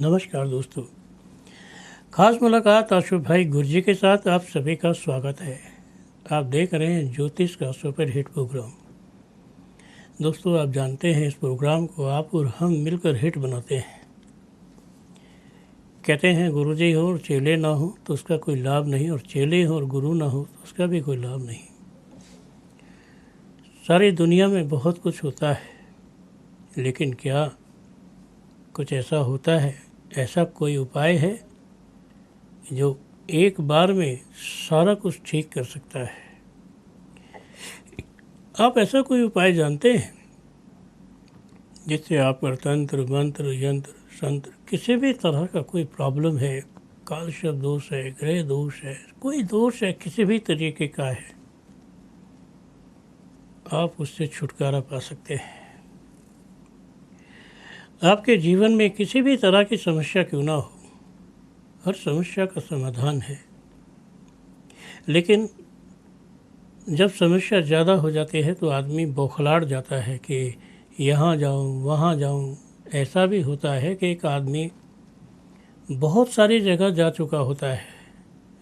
नमस्कार दोस्तों, खास मुलाकात आशुभ भाई गुरजी के साथ आप सभी का स्वागत है। आप देख रहे हैं ज्योतिष का सुपर हिट प्रोग्राम। दोस्तों, आप जानते हैं इस प्रोग्राम को आप और हम मिलकर हिट बनाते हैं। कहते हैं गुरुजी हो और चेले ना हो तो उसका कोई लाभ नहीं, और चेले हो और गुरु ना हो तो उसका भी कोई लाभ नहीं। सारी दुनिया में बहुत कुछ होता है, लेकिन क्या कुछ ऐसा होता है, ऐसा कोई उपाय है जो एक बार में सारा कुछ ठीक कर सकता है? आप ऐसा कोई उपाय जानते हैं जिससे आप पर तंत्र मंत्र यंत्र संत्र किसी भी तरह का कोई प्रॉब्लम है, काल शब्द दोष है, ग्रह दोष है, कोई दोष है, किसी भी तरीके का है, आप उससे छुटकारा पा सकते हैं। आपके जीवन में किसी भी तरह की समस्या क्यों ना हो, हर समस्या का समाधान है। लेकिन जब समस्या ज़्यादा हो जाती है तो आदमी बौखलाड़ जाता है कि यहाँ जाऊँ वहाँ जाऊँ। ऐसा भी होता है कि एक आदमी बहुत सारी जगह जा चुका होता है,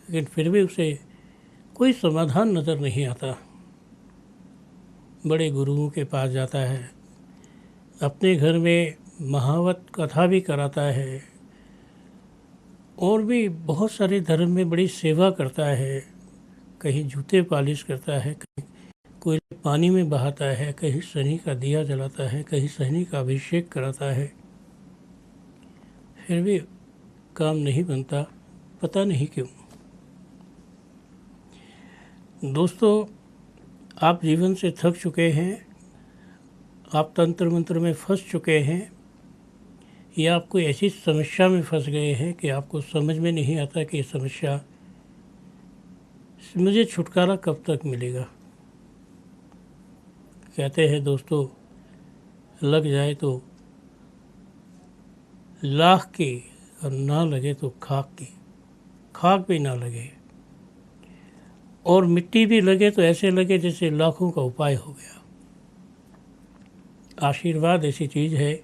लेकिन फिर भी उसे कोई समाधान नज़र नहीं आता। बड़े गुरुओं के पास जाता है, अपने घर में महावत कथा भी कराता है, और भी बहुत सारे धर्म में बड़ी सेवा करता है। कहीं जूते पॉलिश करता है, कहीं कोई पानी में बहाता है, कहीं शनि का दिया जलाता है, कहीं शनि का अभिषेक कराता है, फिर भी काम नहीं बनता, पता नहीं क्यों। दोस्तों, आप जीवन से थक चुके हैं, आप तंत्र मंत्र में फंस चुके हैं, या आप कोई ऐसी समस्या में फंस गए हैं कि आपको समझ में नहीं आता कि ये समस्या, मुझे छुटकारा कब तक मिलेगा। कहते हैं दोस्तों, लग जाए तो लाख की और ना लगे तो खाक की, खाक भी ना लगे और मिट्टी भी लगे तो ऐसे लगे जैसे लाखों का उपाय हो गया। आशीर्वाद ऐसी चीज़ है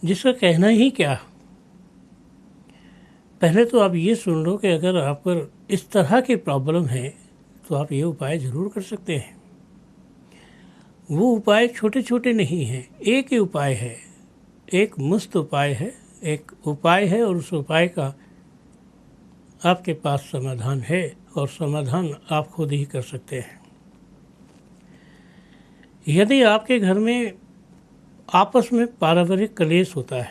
जिसका कहना ही क्या। पहले तो आप ये सुन लो कि अगर आप पर इस तरह की प्रॉब्लम है तो आप ये उपाय ज़रूर कर सकते हैं। वो उपाय छोटे छोटे नहीं हैं, एक ही उपाय है, एक मस्त उपाय है, एक उपाय है, और उस उपाय का आपके पास समाधान है, और समाधान आप खुद ही कर सकते हैं। यदि आपके घर में आपस में पारिवारिक कलेश होता है,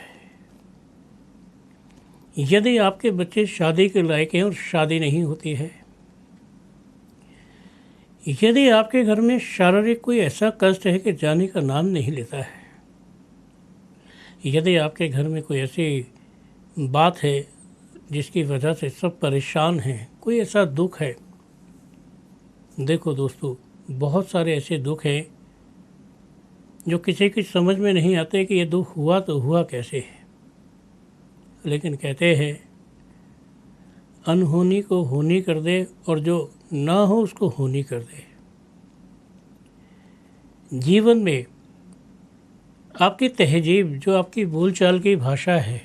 यदि आपके बच्चे शादी के लायक हैं और शादी नहीं होती है, यदि आपके घर में शारीरिक कोई ऐसा कष्ट है कि जाने का नाम नहीं लेता है, यदि आपके घर में कोई ऐसी बात है जिसकी वजह से सब परेशान हैं, कोई ऐसा दुख है। देखो दोस्तों, बहुत सारे ऐसे दुख हैं जो किसी की समझ में नहीं आते कि ये दुख हुआ तो हुआ कैसे है। लेकिन कहते हैं अनहोनी को होनी कर दे, और जो ना हो उसको होनी कर दे। जीवन में आपकी तहजीब, जो आपकी बोलचाल की भाषा है,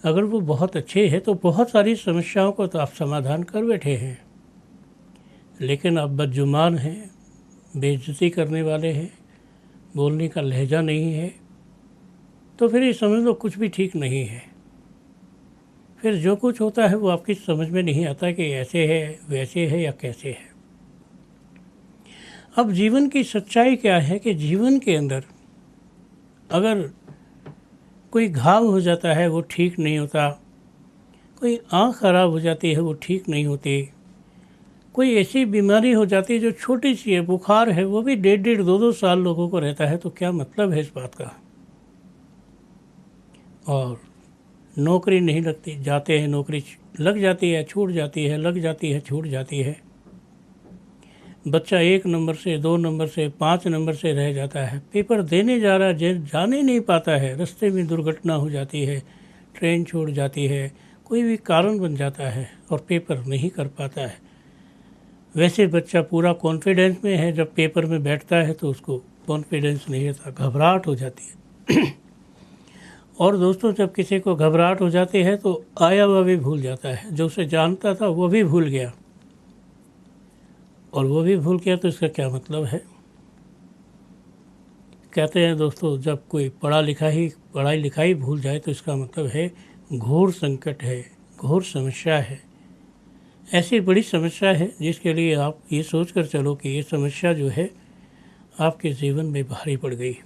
अगर वो बहुत अच्छे है तो बहुत सारी समस्याओं को तो आप समाधान कर बैठे हैं। लेकिन आप बदजुबान हैं, बेइज्जती करने वाले हैं, बोलने का लहजा नहीं है, तो फिर ये समझ लो कुछ भी ठीक नहीं है। फिर जो कुछ होता है वो आपकी समझ में नहीं आता कि ऐसे है, वैसे है, या कैसे है। अब जीवन की सच्चाई क्या है कि जीवन के अंदर अगर कोई घाव हो जाता है वो ठीक नहीं होता, कोई आँख खराब हो जाती है वो ठीक नहीं होती, कोई ऐसी बीमारी हो जाती है जो छोटी सी है, बुखार है, वो भी 1.5 2 साल लोगों को रहता है, तो क्या मतलब है इस बात का। और नौकरी नहीं लगती, जाते हैं नौकरी लग जाती है, छूट जाती है, लग जाती है, छूट जाती है। बच्चा 1 नंबर से 2 नंबर से 5 नंबर से रह जाता है, पेपर देने जा रहा है, जाने नहीं पाता है, रास्ते में दुर्घटना हो जाती है, ट्रेन छूट जाती है, कोई भी कारण बन जाता है और पेपर नहीं कर पाता है। वैसे बच्चा पूरा कॉन्फिडेंस में है, जब पेपर में बैठता है तो उसको कॉन्फिडेंस नहीं रहता, घबराहट हो जाती है। और दोस्तों जब किसी को घबराहट हो जाती है तो आया हुआ भी भूल जाता है, जो उसे जानता था वो भी भूल गया, और वो भी भूल गया तो इसका क्या मतलब है। कहते हैं दोस्तों जब कोई पढ़ाई लिखाई भूल जाए तो इसका मतलब है घोर संकट है, घोर समस्या है। ऐसी बड़ी समस्या है जिसके लिए आप ये सोच कर चलो कि ये समस्या जो है आपके जीवन में भारी पड़ गई।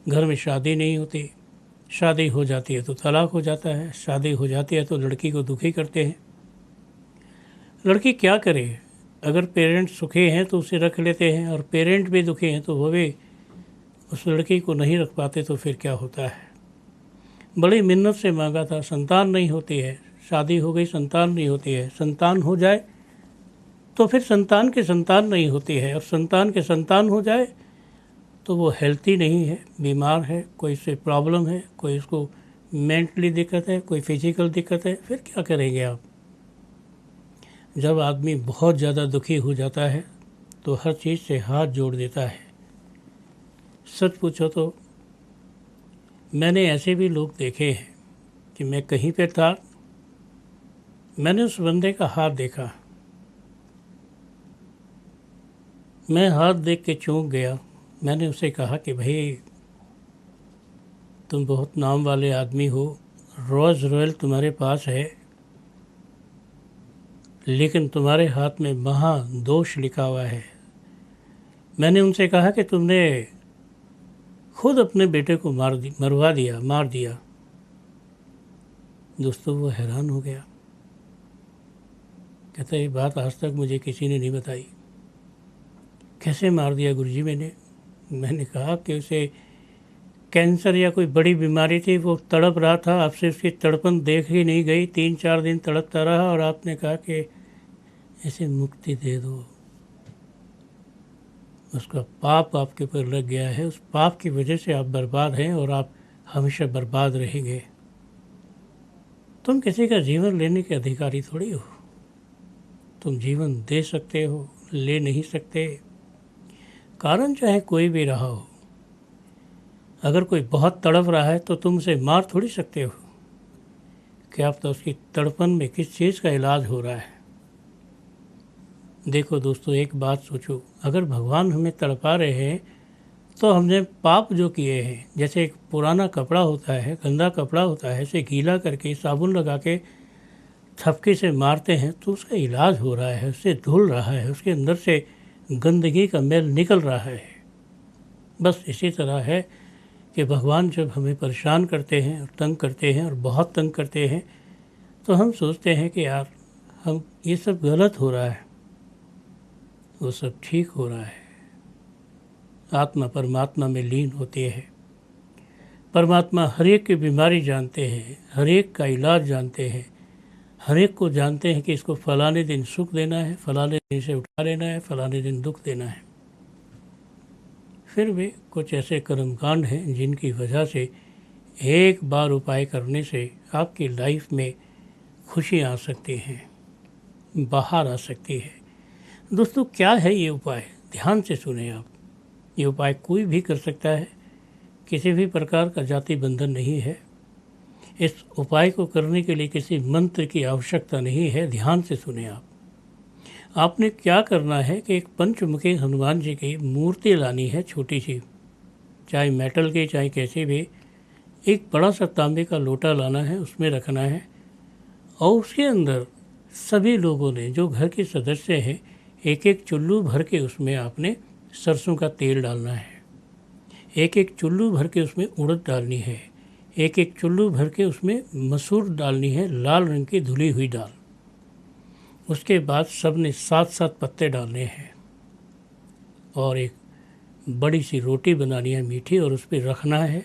घर में शादी नहीं होती, शादी हो जाती है तो तलाक हो जाता है, शादी हो जाती है तो लड़की को दुखी करते हैं। लड़की क्या करे, अगर पेरेंट्स सुखी हैं तो उसे रख लेते हैं, और पेरेंट भी दुखी हैं तो वो भी उस लड़की को नहीं रख पाते, तो फिर क्या होता है। बड़ी मिन्नत से मांगा था, संतान नहीं होती है, शादी हो गई संतान नहीं होती है, संतान हो जाए तो फिर संतान के संतान नहीं होती है, और संतान के संतान हो जाए तो वो हेल्थी नहीं है, बीमार है, कोई से प्रॉब्लम है, कोई उसको मेंटली दिक्कत है, कोई फिजिकल दिक्कत है, फिर क्या करेंगे आप। जब आदमी बहुत ज़्यादा दुखी हो जाता है तो हर चीज़ से हाथ जोड़ देता है। सच पूछो तो मैंने ऐसे भी लोग देखे हैं कि मैं कहीं पे था, मैंने उस बंदे का हाथ देखा, मैं हाथ देख के चौंक गया। मैंने उसे कहा कि भाई तुम बहुत नाम वाले आदमी हो, रोल्स रॉयल तुम्हारे पास है, लेकिन तुम्हारे हाथ में महा दोष लिखा हुआ है। मैंने उनसे कहा कि तुमने खुद अपने बेटे को मार दिया। दोस्तों वो हैरान हो गया, कहता ये बात आज तक मुझे किसी ने नहीं बताई। कैसे मार दिया गुरुजी मैंने कहा कि उसे कैंसर या कोई बड़ी बीमारी थी, वो तड़प रहा था, आपसे उसकी तड़पन देख ही नहीं गई, 3-4 दिन तड़पता रहा, और आपने कहा कि इसे मुक्ति दे दो। उसका पाप आपके ऊपर लग गया है, उस पाप की वजह से आप बर्बाद हैं और आप हमेशा बर्बाद रहेंगे। तुम किसी का जीवन लेने के अधिकारी थोड़ी हो, तुम जीवन दे सकते हो, ले नहीं सकते। कारण चाहे कोई भी रहा हो, अगर कोई बहुत तड़प रहा है तो तुम उसे मार थोड़ी सकते हो। क्या आप तो उसकी तड़पन में किस चीज़ का इलाज हो रहा है। देखो दोस्तों एक बात सोचो, अगर भगवान हमें तड़पा रहे हैं तो हमने पाप जो किए हैं, जैसे एक पुराना कपड़ा होता है, गंदा कपड़ा होता है, इसे गीला करके साबुन लगा के थपकी से मारते हैं तो उसका इलाज हो रहा है, उससे धुल रहा है, उसके अंदर से गंदगी का मैल निकल रहा है। बस इसी तरह है कि भगवान जब हमें परेशान करते हैं और तंग करते हैं और बहुत तंग करते हैं तो हम सोचते हैं कि यार हम ये सब गलत हो रहा है, वो सब ठीक हो रहा है। आत्मा परमात्मा में लीन होती है, परमात्मा हर एक की बीमारी जानते हैं, हर एक का इलाज जानते हैं, हर एक को जानते हैं कि इसको फलाने दिन सुख देना है, फलाने दिन से उठा लेना है, फलाने दिन दुख देना है। फिर भी कुछ ऐसे कर्मकांड हैं जिनकी वजह से एक बार उपाय करने से आपकी लाइफ में खुशी आ सकती है, बाहर आ सकती है। दोस्तों क्या है ये उपाय, ध्यान से सुने आप। ये उपाय कोई भी कर सकता है, किसी भी प्रकार का जाति बंधन नहीं है। इस उपाय को करने के लिए किसी मंत्र की आवश्यकता नहीं है। ध्यान से सुने आप। आपने क्या करना है कि एक पंचमुखी हनुमान जी की मूर्ति लानी है, छोटी सी, चाहे मेटल की चाहे कैसी भी। एक बड़ा सा तांबे का लोटा लाना है, उसमें रखना है, और उसके अंदर सभी लोगों ने, जो घर के सदस्य हैं, एक एक चुल्लू भर के उसमें आपने सरसों का तेल डालना है, एक एक चुल्लू भर के उसमें उड़द डालनी है, एक एक चुल्लू भर के उसमें मसूर डालनी है, लाल रंग की धुली हुई दाल। उसके बाद सब ने 7-7 पत्ते डालने हैं, और एक बड़ी सी रोटी बनानी है मीठी, और उस पर रखना है।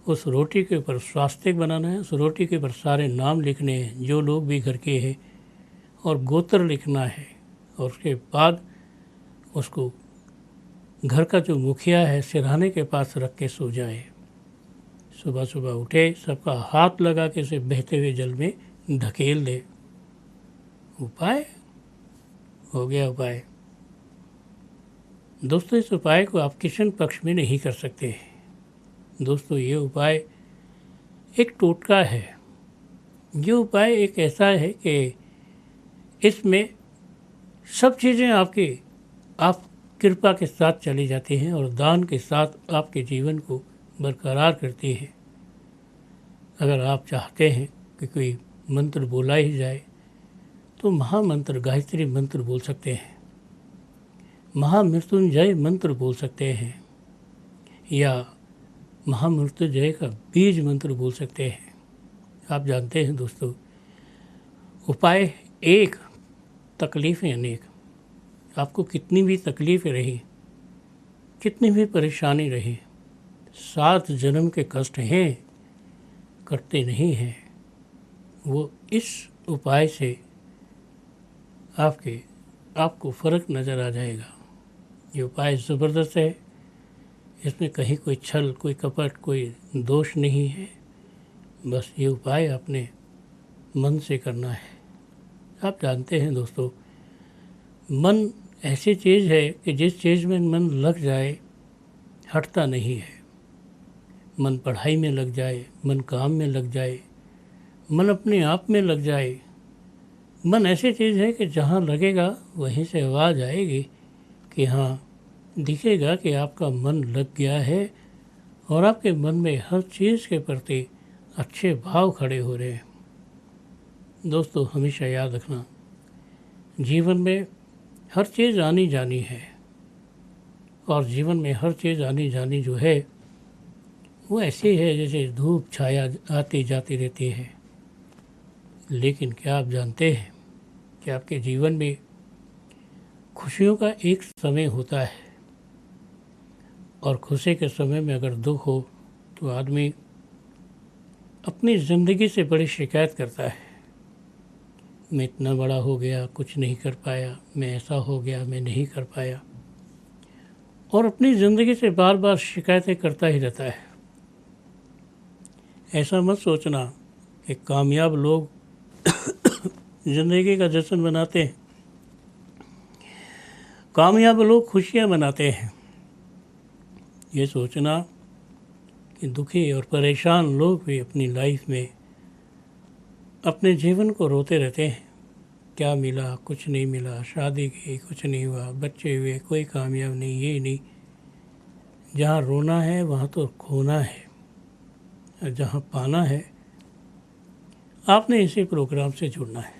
उस रोटी के ऊपर स्वास्तिक बनाना है, उस रोटी के ऊपर सारे नाम लिखने हैं जो लोग भी घर के हैं, और गोत्र लिखना है। और उसके बाद उसको घर का जो मुखिया है सिरहाने के पास रख के सो जाए। सुबह सुबह उठे, सबका हाथ लगा के उसे बहते हुए जल में धकेल दे। उपाय हो गया। उपाय दोस्तों, इस उपाय को आप कृष्ण पक्ष में नहीं कर सकते। दोस्तों ये उपाय एक टोटका है। ये उपाय एक ऐसा है कि इसमें सब चीज़ें आपकी आप कृपा के साथ चली जाती हैं और दान के साथ आपके जीवन को बरकरार करती हैं। अगर आप चाहते हैं कि कोई मंत्र बोला ही जाए तो महामंत्र गायत्री मंत्र बोल सकते हैं, महामृत्युंजय मंत्र बोल सकते हैं, या महामृत्युंजय का बीज मंत्र बोल सकते हैं। आप जानते हैं दोस्तों, उपाय एक, तकलीफ़ें अनेक। आपको कितनी भी तकलीफ़ें रही, कितनी भी परेशानी रही, 7 जन्म के कष्ट हैं, कटते नहीं हैं। वो इस उपाय से आपको फ़र्क नज़र आ जाएगा। ये उपाय ज़बरदस्त है, इसमें कहीं कोई छल, कोई कपट, कोई दोष नहीं है। बस ये उपाय अपने मन से करना है। आप जानते हैं दोस्तों, मन ऐसी चीज़ है कि जिस चीज़ में मन लग जाए हटता नहीं है। मन पढ़ाई में लग जाए, मन काम में लग जाए, मन अपने आप में लग जाए, मन ऐसी चीज़ है कि जहाँ लगेगा वहीं से आवाज़ आएगी कि हाँ, दिखेगा कि आपका मन लग गया है और आपके मन में हर चीज़ के प्रति अच्छे भाव खड़े हो रहे हैं। दोस्तों, हमेशा याद रखना, जीवन में हर चीज़ आनी जानी है और जीवन में हर चीज़ आनी जानी जो है वो ऐसी है जैसे धूप छाया आती जाती रहती है। लेकिन क्या आप जानते हैं कि आपके जीवन में खुशियों का एक समय होता है और खुशी के समय में अगर दुख हो तो आदमी अपनी ज़िंदगी से बड़ी शिकायत करता है। मैं इतना बड़ा हो गया, कुछ नहीं कर पाया, मैं ऐसा हो गया, मैं नहीं कर पाया, और अपनी ज़िंदगी से बार बार शिकायतें करता ही रहता है। ऐसा मत सोचना कि कामयाब लोग ज़िंदगी का जश्न मनाते हैं, कामयाब लोग खुशियाँ मनाते हैं। ये सोचना कि दुखी और परेशान लोग भी अपनी लाइफ में अपने जीवन को रोते रहते हैं। क्या मिला, कुछ नहीं मिला, शादी की कुछ नहीं हुआ, बच्चे हुए कोई कामयाब नहीं, ये नहीं। जहाँ रोना है वहाँ तो खोना है, और जहाँ पाना है आपने इसी प्रोग्राम से जुड़ना है।